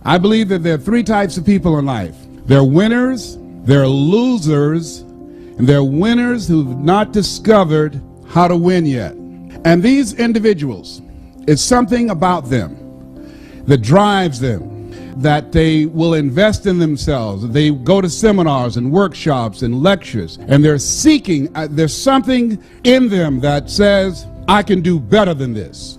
I believe that there are three types of people in life. There are winners, there are losers, and there are winners who've not discovered how to win yet. And these individuals, it's something about them that drives them, that they will invest in themselves. They go to seminars and workshops and lectures, and they're seeking, there's something in them that says, I can do better than this.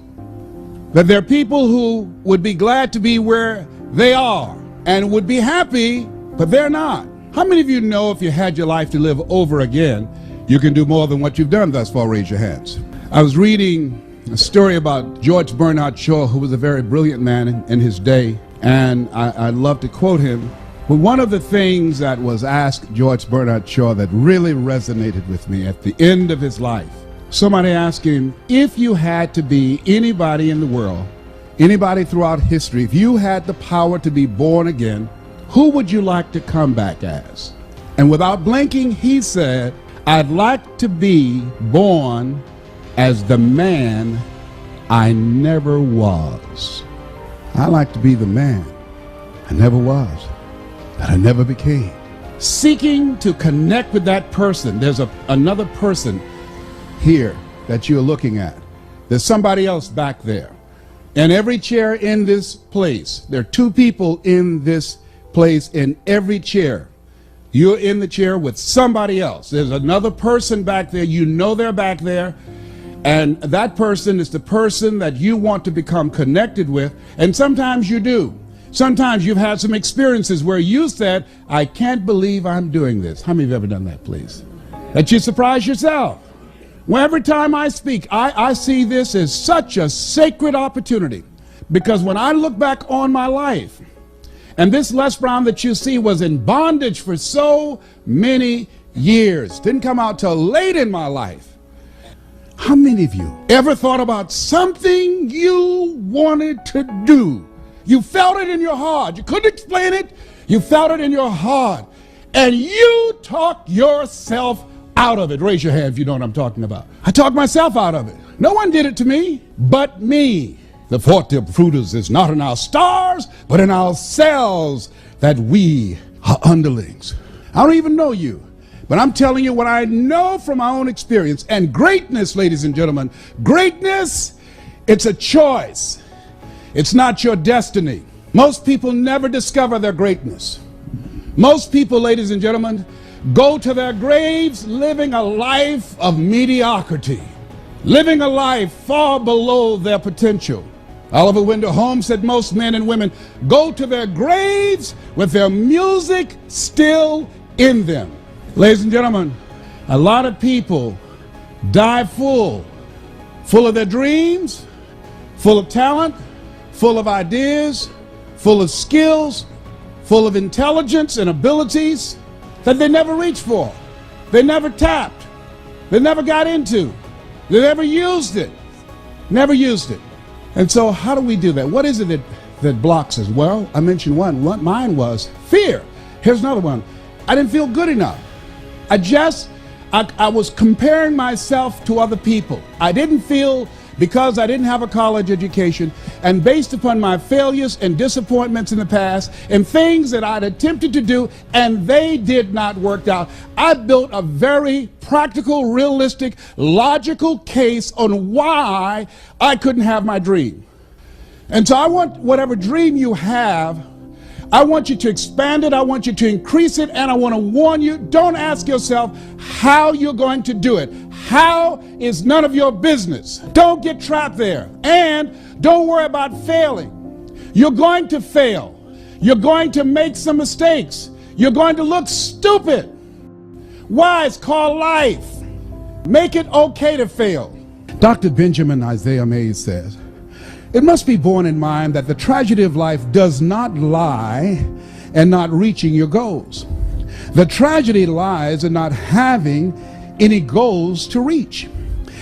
That there are people who would be glad to be where they are and would be happy, but they're not. How many of you know if you had your life to live over again, you can do more than what you've done thus far? Raise your hands. I was reading a story about George Bernard Shaw, who was a very brilliant man in his day, and I love to quote him. But one of the things that was asked George Bernard Shaw that really resonated with me at the end of his life, somebody asked him, if you had to be anybody in the world, anybody throughout history, if you had the power to be born again, who would you like to come back as? And without blinking, he said, I'd like to be born as the man I never was. I like to be the man I never was, that I never became. Seeking to connect with that person. There's another person here that you're looking at. There's somebody else back there. And every chair in this place, there are two people in this place in every chair. You're in the chair with somebody else. There's another person back there. You know they're back there. And that person is the person that you want to become connected with. And sometimes you do. Sometimes you've had some experiences where you said, I can't believe I'm doing this. How many of you have ever done that, please? That you surprise yourself. Well, every time I speak, I see this as such a sacred opportunity. Because when I look back on my life, and this Les Brown that you see was in bondage for so many years, didn't come out till late in my life. How many of you ever thought about something you wanted to do? You felt it in your heart. You couldn't explain it. You felt it in your heart. And you talked yourself out of it. Raise your hand if you know what I'm talking about. I talked myself out of it. No one did it to me but me. The forte of fruiters is not in our stars, but in ourselves that we are underlings. I don't even know you. But I'm telling you what I know from my own experience. And greatness, ladies and gentlemen, greatness, it's a choice. It's not your destiny. Most people never discover their greatness. Most people, ladies and gentlemen, go to their graves living a life of mediocrity, living a life far below their potential. Oliver Wendell Holmes said most men and women go to their graves with their music still in them. Ladies and gentlemen, a lot of people die full of their dreams, full of talent, full of ideas, full of skills, full of intelligence and abilities that they never reached for. They never tapped. They never got into. They never used it. Never used it. And so how do we do that? What is it that blocks us? Well, I mentioned one. Mine was fear. Here's another one. I didn't feel good enough. I was comparing myself to other people. I didn't feel, because I didn't have a college education, and based upon my failures and disappointments in the past and things that I'd attempted to do and they did not work out, I built a very practical, realistic, logical case on why I couldn't have my dream. And so I want whatever dream you have, I want you to expand it, I want you to increase it, and I want to warn you, don't ask yourself how you're going to do it. How is none of your business. Don't get trapped there. And don't worry about failing. You're going to fail. You're going to make some mistakes. You're going to look stupid. Why? It's called life. Make it okay to fail. Dr. Benjamin Isaiah Mays says, it must be borne in mind that the tragedy of life does not lie in not reaching your goals. The tragedy lies in not having any goals to reach.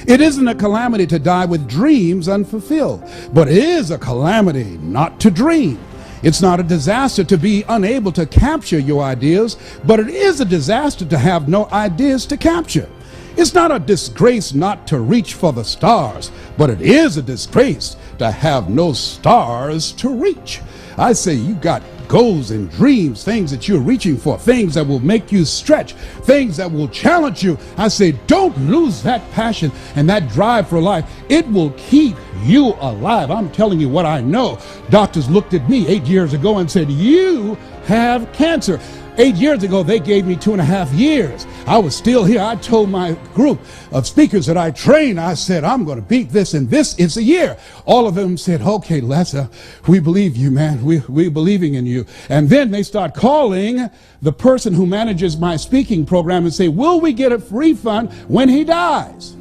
It isn't a calamity to die with dreams unfulfilled, but it is a calamity not to dream. It's not a disaster to be unable to capture your ideas, but it is a disaster to have no ideas to capture. It's not a disgrace not to reach for the stars, but it is a disgrace to have no stars to reach. I say you got goals and dreams, things that you're reaching for, things that will make you stretch, things that will challenge you. I say don't lose that passion and that drive for life. It will keep you alive. I'm telling you what I know. Doctors looked at me 8 years ago and said, you have cancer. 8 years ago, they gave me 2.5 years. I was still here. I told my group of speakers that I trained, I said, I'm going to beat this, and this is a year. All of them said, okay, Lester, we believe you, man. We're believing in you. And then they start calling the person who manages my speaking program and say, will we get a refund when he dies?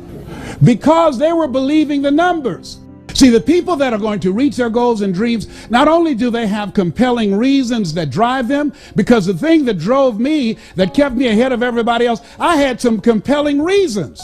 Because they were believing the numbers. See, the people that are going to reach their goals and dreams, not only do they have compelling reasons that drive them, because the thing that drove me, that kept me ahead of everybody else, I had some compelling reasons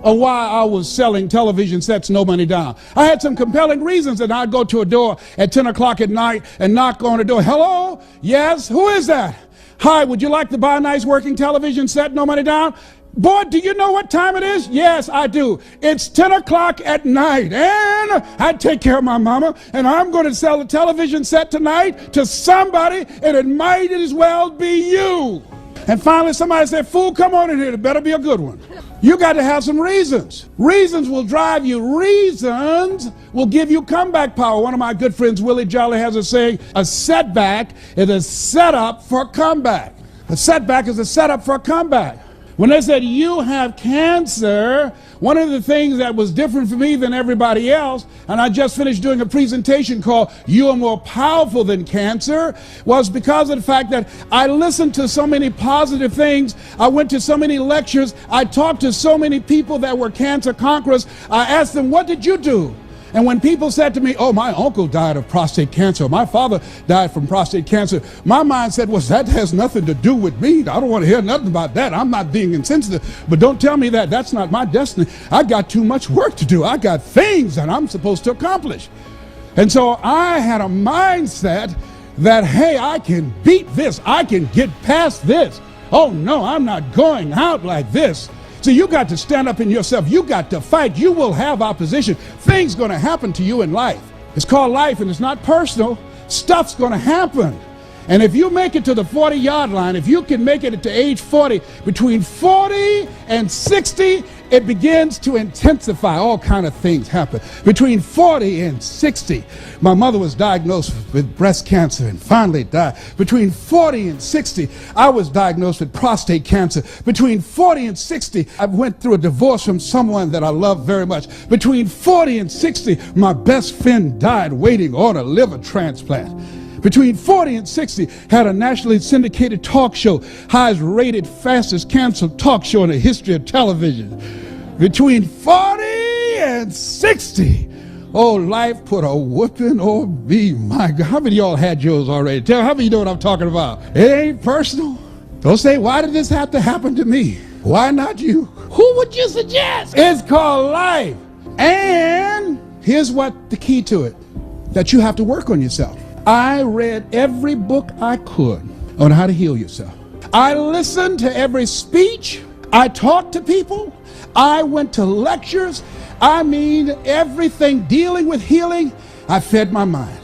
of why I was selling television sets, no money down. I had some compelling reasons that I'd go to a door at 10 o'clock at night and knock on the door. Hello? Yes? Who is that? Hi, would you like to buy a nice working television set, no money down? Boy, do you know what time it is? Yes, I do. It's 10 o'clock at night, and I take care of my mama, and I'm going to sell a television set tonight to somebody, and it might as well be you. And finally, somebody said, fool, come on in here. It better be a good one. You got to have some reasons. Reasons will drive you. Reasons will give you comeback power. One of my good friends, Willie Jolly, has a saying, a setback is a setup for a comeback. A setback is a setup for a comeback. When they said you have cancer, one of the things that was different for me than everybody else, and I just finished doing a presentation called You Are More Powerful Than Cancer, was because of the fact that I listened to so many positive things. I went to so many lectures. I talked to so many people that were cancer conquerors. I asked them, what did you do? And when people said to me, oh, my uncle died of prostate cancer, my father died from prostate cancer, my mind said, well, that has nothing to do with me. I don't want to hear nothing about that. I'm not being insensitive, but don't tell me that. That's not my destiny. I got too much work to do. I got things that I'm supposed to accomplish. And so I had a mindset that, hey, I can beat this. I can get past this. Oh, no, I'm not going out like this. So you got to stand up in yourself. You got to fight. You will have opposition. Things going to happen to you in life. It's called life, and it's not personal. Stuff's going to happen. And if you make it to the 40-yard line, if you can make it to age 40, between 40 and 60, it begins to intensify. All kind of things happen. Between 40 and 60, my mother was diagnosed with breast cancer and finally died. Between 40 and 60, I was diagnosed with prostate cancer. Between 40 and 60, I went through a divorce from someone that I loved very much. Between 40 and 60, my best friend died waiting on a liver transplant. Between 40 and 60, had a nationally syndicated talk show, highest rated, fastest canceled talk show in the history of television. Between 40 and 60, oh, life put a whooping on me. My God, how many of y'all had yours already? Tell how many of you know what I'm talking about? It ain't personal. Don't say, why did this have to happen to me? Why not you? Who would you suggest? It's called life. And here's what the key to it, that you have to work on yourself. I read every book I could on how to heal yourself. I listened to every speech. I talked to people. I went to lectures. I mean, everything dealing with healing, I fed my mind.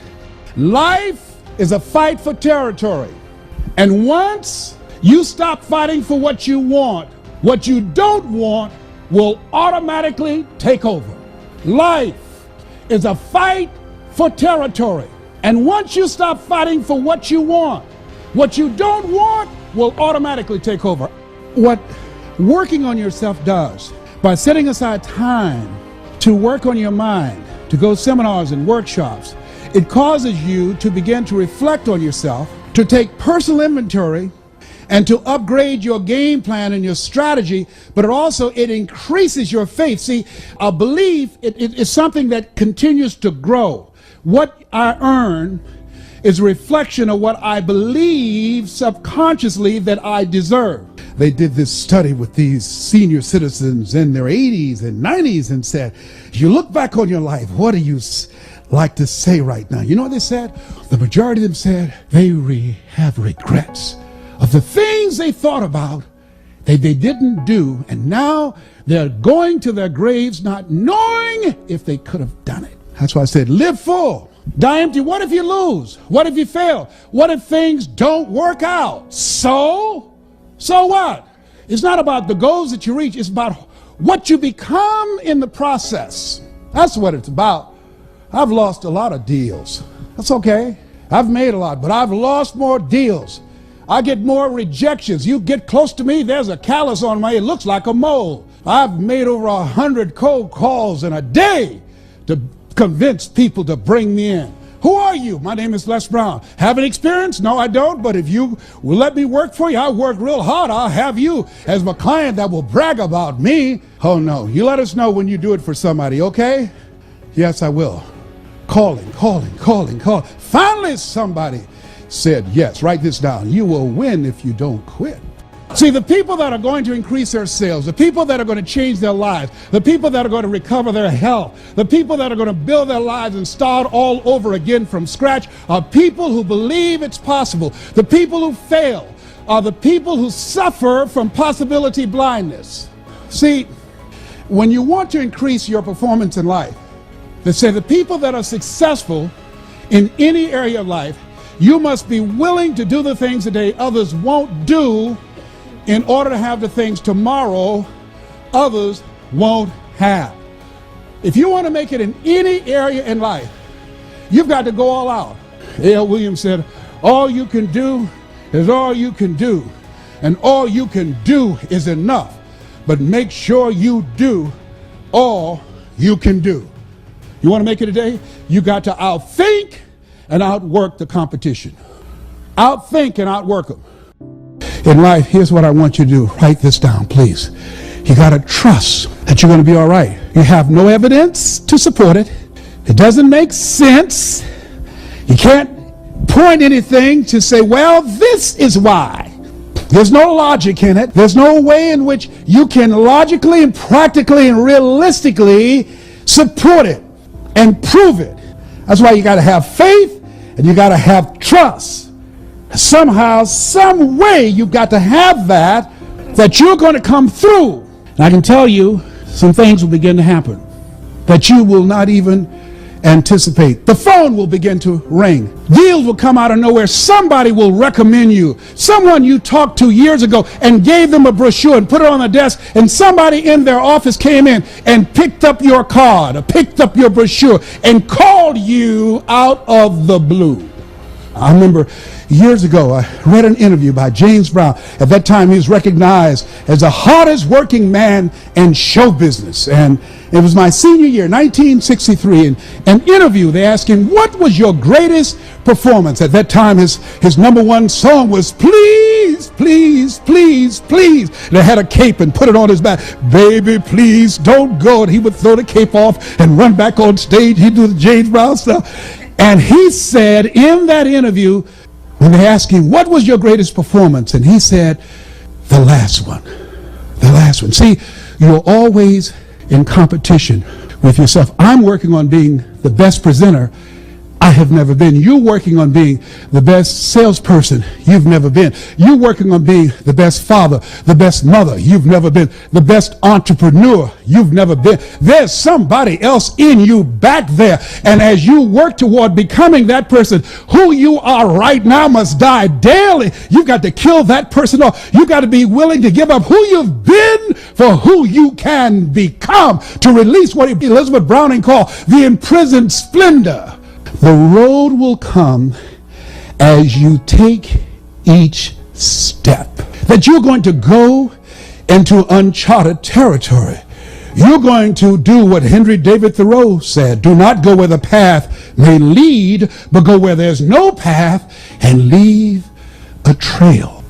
Life is a fight for territory. And once you stop fighting for what you don't want will automatically take over. Life is a fight for territory. And once you stop fighting for what you don't want will automatically take over. What working on yourself does, by setting aside time to work on your mind, to go seminars and workshops, it causes you to begin to reflect on yourself, to take personal inventory, and to upgrade your game plan and your strategy, but it increases your faith. See, a belief is something that continues to grow. What I earn is a reflection of what I believe subconsciously that I deserve. They did this study with these senior citizens in their 80s and 90s and said, you look back on your life, what do you like to say right now? You know what they said? The majority of them said they have regrets of the things they thought about that they didn't do, and now they're going to their graves not knowing if they could have done it. That's why I said live full, Die empty. What if you lose? What if you fail? What if things don't work out? So what? It's not about the goals that you reach. It's about what you become in the process. That's what it's about. I've lost a lot of deals. That's okay. I've made a lot, but I've lost more deals. I get more rejections. You get close to me, there's a callus on my, it looks like a mole. I've made over 100 cold calls in a day to convince people to bring me in. Who are you? My name is Les Brown. Have an experience? No, I don't, but if you will let me work for you, I'll work real hard. I'll have you as my client that will brag about me. Oh no, you let us know when you do it for somebody, okay? Yes, I will. Calling. Finally somebody said yes. Write this down. You will win if you don't quit. See, the people that are going to increase their sales, the people that are going to change their lives, the people that are going to recover their health, the people that are going to build their lives and start all over again from scratch are people who believe it's possible. The people who fail are the people who suffer from possibility blindness. See, when you want to increase your performance in life, they say the people that are successful in any area of life, you must be willing to do the things today others won't do in order to have the things tomorrow others won't have. If you want to make it in any area in life, you've got to go all out. A.L. Williams said, all you can do is all you can do, and all you can do is enough. But make sure you do all you can do. You want to make it today? You got to outthink and outwork the competition. Outthink and outwork them. In life, here's what I want you to do. Write this down, please. You got to trust that you're going to be all right. You have no evidence to support it. It doesn't make sense. You can't point anything to say, well, this is why. There's no logic in it. There's no way in which you can logically and practically and realistically support it and prove it. That's why you got to have faith and you got to have trust. Somehow, some way, you've got to have that you're going to come through. And I can tell you, some things will begin to happen that you will not even anticipate. The phone will begin to ring. Deals will come out of nowhere. Somebody will recommend you. Someone you talked to years ago and gave them a brochure and put it on the desk, and somebody in their office came in and picked up your card or picked up your brochure and called you out of the blue. I remember years ago, I read an interview by James Brown. At that time, he was recognized as the hardest working man in show business. And it was my senior year, 1963. In an interview, they asked him, what was your greatest performance? At that time, his number one song was Please, Please, Please, Please. They had a cape and put it on his back. Baby, please don't go. And he would throw the cape off and run back on stage. He'd do the James Brown stuff. And he said in that interview, when they asked him, what was your greatest performance? And he said, the last one. The last one. See, you're always in competition with yourself. I'm working on being the best presenter I have never been. You're working on being the best salesperson you've never been. You're working on being the best father, the best mother you've never been, the best entrepreneur you've never been. There's somebody else in you back there. And as you work toward becoming that person, who you are right now must die daily. You've got to kill that person off. You've got to be willing to give up who you've been for who you can become, to release what Elizabeth Browning called the imprisoned splendor. The road will come as you take each step. That you're going to go into uncharted territory. You're going to do what Henry David Thoreau said. Do not go where the path may lead, but go where there's no path and leave a trail.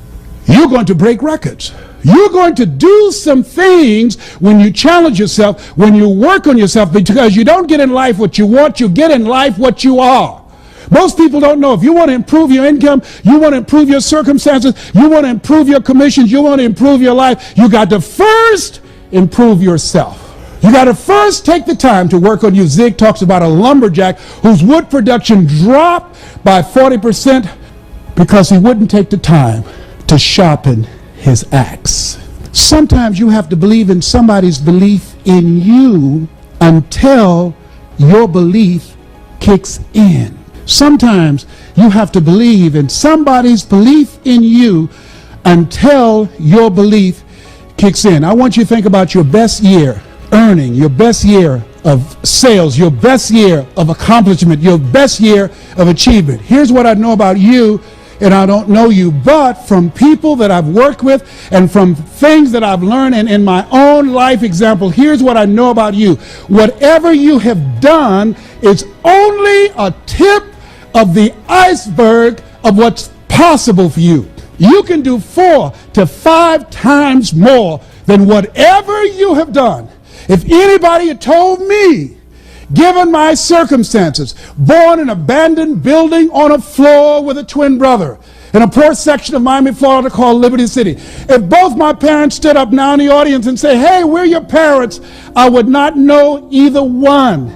You're going to break records. You're going to do some things when you challenge yourself, when you work on yourself, because you don't get in life what you want, you get in life what you are. Most people don't know. If you want to improve your income, you want to improve your circumstances, you want to improve your commissions, you want to improve your life, you got to first improve yourself. You got to first take the time to work on you. Zig talks about a lumberjack whose wood production dropped by 40% because he wouldn't take the time to sharpen his axe. Sometimes you have to believe in somebody's belief in you until your belief kicks in. Sometimes you have to believe in somebody's belief in you until your belief kicks in. I want you to think about your best year earning, your best year of sales, your best year of accomplishment, your best year of achievement. Here's what I know about you, and I don't know you, but from people that I've worked with and from things that I've learned and in my own life example, here's what I know about you. Whatever you have done is only a tip of the iceberg of what's possible for you. You can do 4 to 5 times more than whatever you have done. If anybody had told me, given my circumstances, born in an abandoned building on a floor with a twin brother in a poor section of Miami, Florida called Liberty City, if both my parents stood up now in the audience and say, hey, we're your parents, I would not know either one.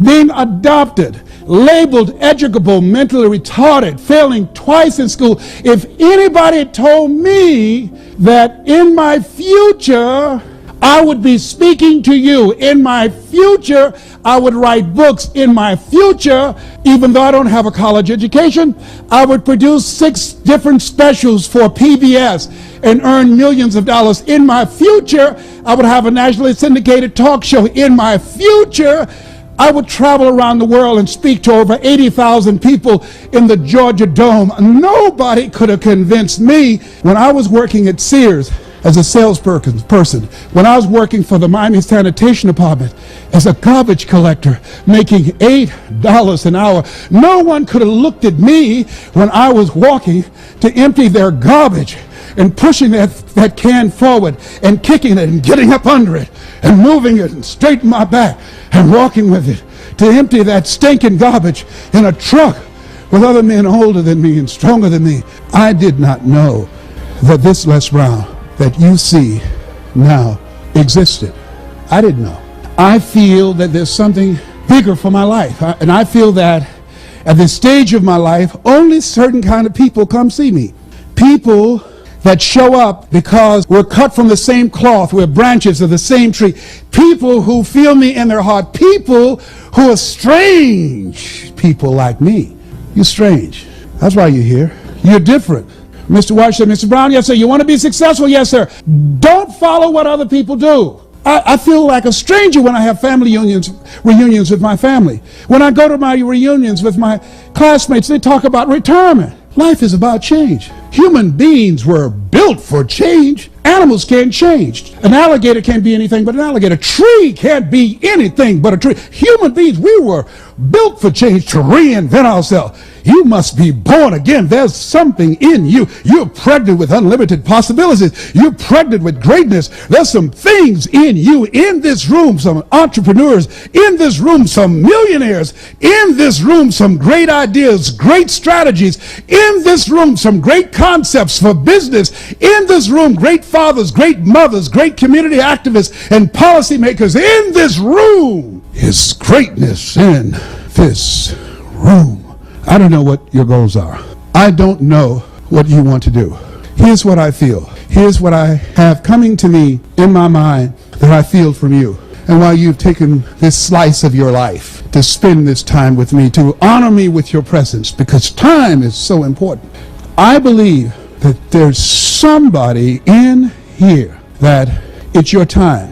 Being adopted, labeled educable, mentally retarded, failing twice in school. If anybody had told me that in my future I would be speaking to you, in my future I would write books, in my future, even though I don't have a college education, I would produce 6 different specials for PBS and earn millions of dollars. In my future, I would have a nationally syndicated talk show. In my future, I would travel around the world and speak to over 80,000 people in the Georgia Dome. Nobody could have convinced me when I was working at Sears as a salesperson, when I was working for the Miami Sanitation Department as a garbage collector, making $8 an hour. No one could have looked at me when I was walking to empty their garbage and pushing that can forward and kicking it and getting up under it and moving it and straightening my back and walking with it to empty that stinking garbage in a truck with other men older than me and stronger than me. I did not know that this Les Brown that you see now existed. I didn't know. I feel that there's something bigger for my life. And I feel that at this stage of my life, only certain kind of people come see me. People that show up because we're cut from the same cloth, we're branches of the same tree. People who feel me in their heart. People who are strange people like me. You're strange. That's why you're here. You're different. Mr. Walsh said, Mr. Brown, yes, sir. You want to be successful? Yes, sir. Don't follow what other people do. I feel like a stranger when I have family reunions with my family. When I go to my reunions with my classmates, they talk about retirement. Life is about change. Human beings were built for change. Animals can't change. An alligator can't be anything but an alligator. A tree can't be anything but a tree. Human beings, we were built for change, to reinvent ourselves. You must be born again. There's something in you. You're pregnant with unlimited possibilities. You're pregnant with greatness. There's some things in you. In this room, some entrepreneurs. In this room, some millionaires. In this room, some great ideas, great strategies. In this room, some great concepts for business. In this room, great fathers, great mothers, great community activists and policymakers. In this room is greatness. In this room. I don't know what your goals are. I don't know what you want to do. Here's what I feel. Here's what I have coming to me in my mind that I feel from you. And while you've taken this slice of your life to spend this time with me, to honor me with your presence, because time is so important. I believe that there's somebody in here that it's your time.